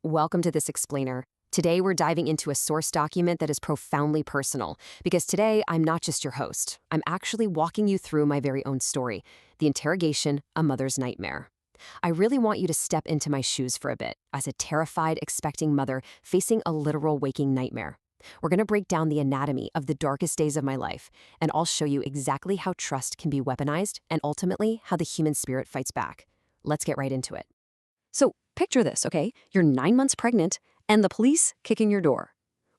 Welcome to this explainer. Today we're diving into a source document that is profoundly personal, because today I'm not just your host. I'm actually walking you through my very own story, the interrogation, A Mother's Nightmare. I really want you to step into my shoes for a bit, as a terrified, expecting mother facing a literal waking nightmare. We're going to break down the anatomy of the darkest days of my life, and I'll show you exactly how trust can be weaponized and ultimately how the human spirit fights back. Let's get right into it. So picture this, okay? You're 9 months pregnant and the police kicking your door.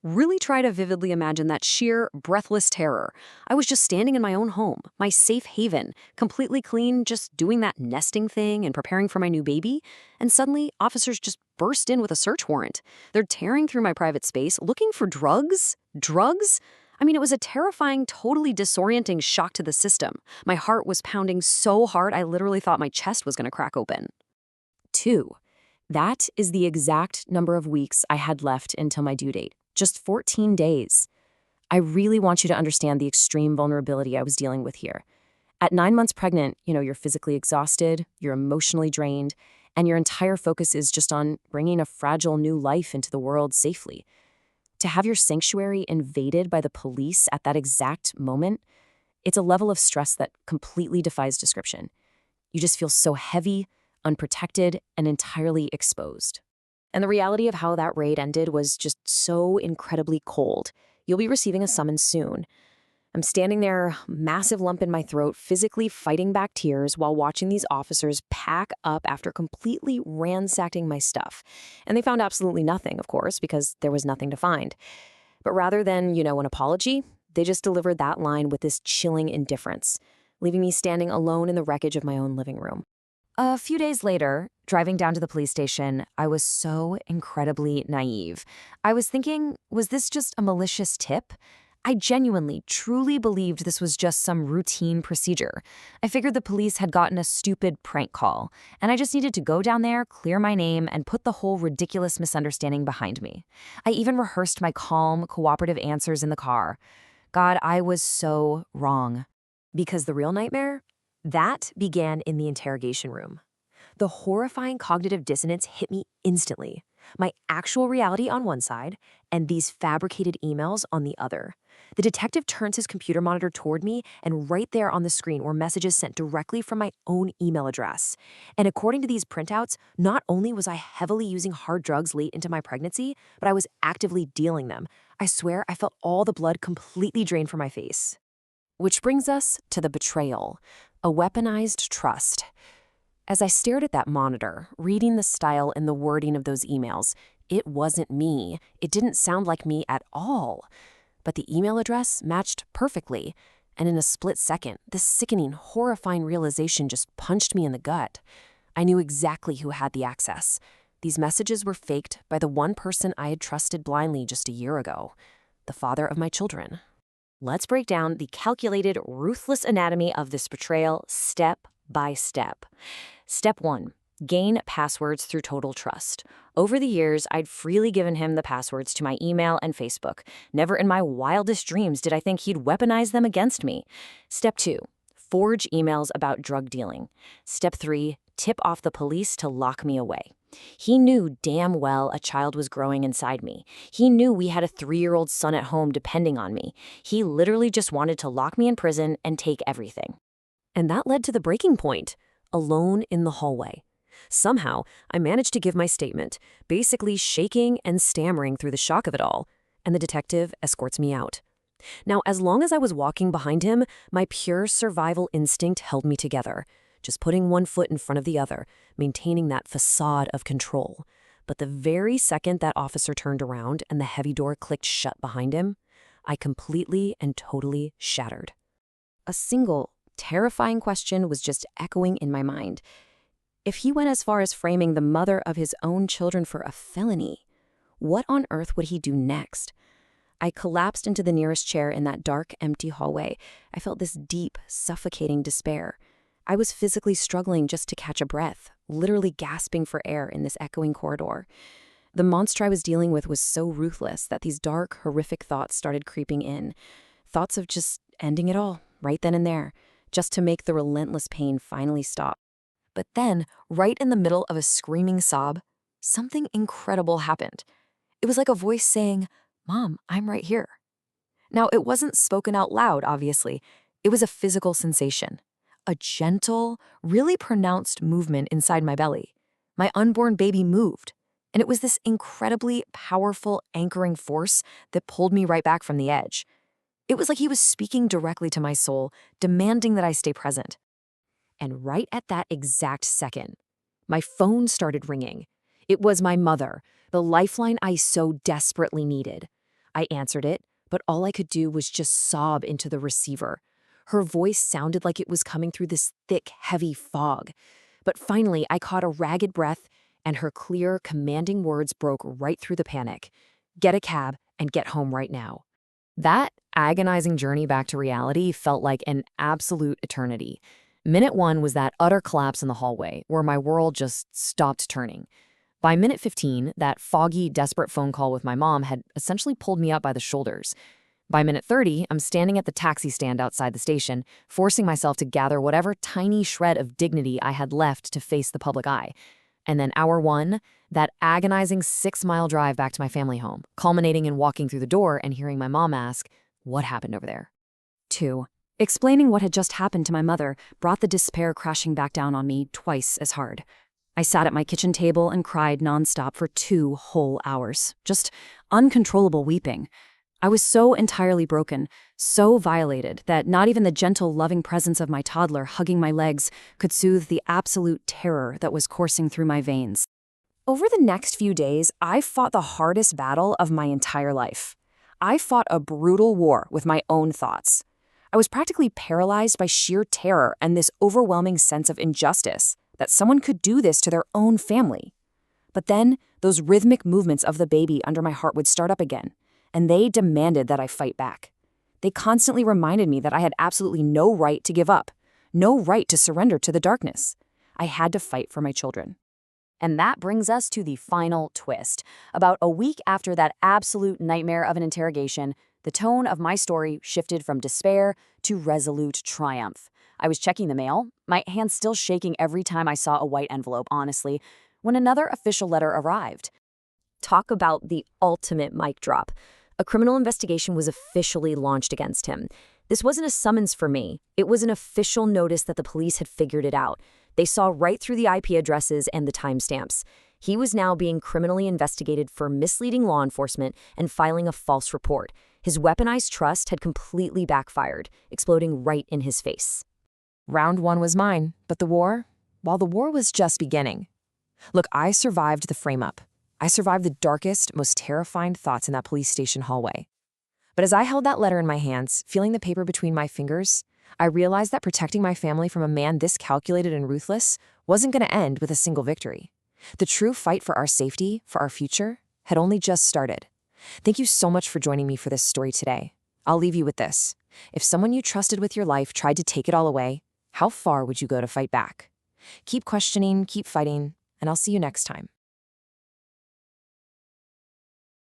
Really try to vividly imagine that sheer, breathless terror. I was just standing in my own home, my safe haven, completely clean, just doing that nesting thing and preparing for my new baby, and suddenly officers just burst in with a search warrant. They're tearing through my private space, looking for drugs? Drugs? I mean, it was a terrifying, totally disorienting shock to the system. My heart was pounding so hard I literally thought my chest was going to crack open. 2. That is the exact number of weeks I had left until my due date. Just 14 days. I really want you to understand the extreme vulnerability I was dealing with here. At 9 months pregnant, you're physically exhausted, you're emotionally drained, and your entire focus is just on bringing a fragile new life into the world safely. To have your sanctuary invaded by the police at that exact moment, it's a level of stress that completely defies description. You just feel so heavy, unprotected, and entirely exposed. And the reality of how that raid ended was just so incredibly cold. You'll be receiving a summons soon. I'm standing there, massive lump in my throat, physically fighting back tears while watching these officers pack up after completely ransacking my stuff. And they found absolutely nothing, of course, because there was nothing to find. But rather than, an apology, they just delivered that line with this chilling indifference, leaving me standing alone in the wreckage of my own living room. A few days later, driving down to the police station, I was so incredibly naive. I was thinking, was this just a malicious tip? I genuinely, truly believed this was just some routine procedure. I figured the police had gotten a stupid prank call, and I just needed to go down there, clear my name, and put the whole ridiculous misunderstanding behind me. I even rehearsed my calm, cooperative answers in the car. God, I was so wrong. Because the real nightmare? That began in the interrogation room. The horrifying cognitive dissonance hit me instantly. My actual reality on one side, and these fabricated emails on the other. The detective turns his computer monitor toward me, and right there on the screen were messages sent directly from my own email address. And according to these printouts, not only was I heavily using hard drugs late into my pregnancy, but I was actively dealing them. I swear I felt all the blood completely drained from my face. Which brings us to the betrayal, a weaponized trust. As I stared at that monitor, reading the style and the wording of those emails, it wasn't me. It didn't sound like me at all. But the email address matched perfectly, and in a split second, this sickening, horrifying realization just punched me in the gut. I knew exactly who had the access. These messages were faked by the one person I had trusted blindly just a year ago, the father of my children. Let's break down the calculated, ruthless anatomy of this betrayal step by step. Step 1. Gain passwords through total trust. Over the years, I'd freely given him the passwords to my email and Facebook. Never in my wildest dreams did I think he'd weaponize them against me. Step 2. Forge emails about drug dealing. Step 3. Tip off the police to lock me away. He knew damn well a child was growing inside me. He knew we had a 3-year-old son at home depending on me. He literally just wanted to lock me in prison and take everything. And that led to the breaking point, alone in the hallway. Somehow, I managed to give my statement, basically shaking and stammering through the shock of it all, and the detective escorts me out. Now, as long as I was walking behind him, my pure survival instinct held me together, just putting one foot in front of the other, maintaining that facade of control. But the very second that officer turned around and the heavy door clicked shut behind him, I completely and totally shattered. A single, terrifying question was just echoing in my mind. If he went as far as framing the mother of his own children for a felony, what on earth would he do next? I collapsed into the nearest chair in that dark, empty hallway. I felt this deep, suffocating despair. I was physically struggling just to catch a breath, literally gasping for air in this echoing corridor. The monster I was dealing with was so ruthless that these dark, horrific thoughts started creeping in. Thoughts of just ending it all, right then and there, just to make the relentless pain finally stop. But then, right in the middle of a screaming sob, something incredible happened. It was like a voice saying, "Mom, I'm right here." Now, it wasn't spoken out loud, obviously. It was a physical sensation. A gentle, really pronounced movement inside my belly. My unborn baby moved. And it was this incredibly powerful anchoring force that pulled me right back from the edge. It was like he was speaking directly to my soul, demanding that I stay present. And right at that exact second, my phone started ringing. It was my mother, the lifeline I so desperately needed. I answered it, but all I could do was just sob into the receiver. Her voice sounded like it was coming through this thick, heavy fog. But finally, I caught a ragged breath, and her clear, commanding words broke right through the panic. Get a cab and get home right now. That agonizing journey back to reality felt like an absolute eternity. Minute 1 was that utter collapse in the hallway, where my world just stopped turning. By minute 15, that foggy, desperate phone call with my mom had essentially pulled me up by the shoulders. By minute 30, I'm standing at the taxi stand outside the station, forcing myself to gather whatever tiny shred of dignity I had left to face the public eye. And then hour 1, that agonizing 6-mile drive back to my family home, culminating in walking through the door and hearing my mom ask, "What happened over there?" 2. Explaining what had just happened to my mother brought the despair crashing back down on me twice as hard. I sat at my kitchen table and cried nonstop for 2 whole hours, just uncontrollable weeping. I was so entirely broken, so violated, that not even the gentle, loving presence of my toddler hugging my legs could soothe the absolute terror that was coursing through my veins. Over the next few days, I fought the hardest battle of my entire life. I fought a brutal war with my own thoughts. I was practically paralyzed by sheer terror and this overwhelming sense of injustice, that someone could do this to their own family. But then, those rhythmic movements of the baby under my heart would start up again, and they demanded that I fight back. They constantly reminded me that I had absolutely no right to give up, no right to surrender to the darkness. I had to fight for my children. And that brings us to the final twist. About a week after that absolute nightmare of an interrogation, the tone of my story shifted from despair to resolute triumph. I was checking the mail, my hands still shaking every time I saw a white envelope, honestly, when another official letter arrived. Talk about the ultimate mic drop. A criminal investigation was officially launched against him. This wasn't a summons for me. It was an official notice that the police had figured it out. They saw right through the IP addresses and the timestamps. He was now being criminally investigated for misleading law enforcement and filing a false report. His weaponized trust had completely backfired, exploding right in his face. Round 1 was mine, but the war? Well, the war was just beginning. Look, I survived the frame-up. I survived the darkest, most terrifying thoughts in that police station hallway. But as I held that letter in my hands, feeling the paper between my fingers, I realized that protecting my family from a man this calculated and ruthless wasn't going to end with a single victory. The true fight for our safety, for our future, had only just started. Thank you so much for joining me for this story today. I'll leave you with this. If someone you trusted with your life tried to take it all away, how far would you go to fight back? Keep questioning, keep fighting, and I'll see you next time.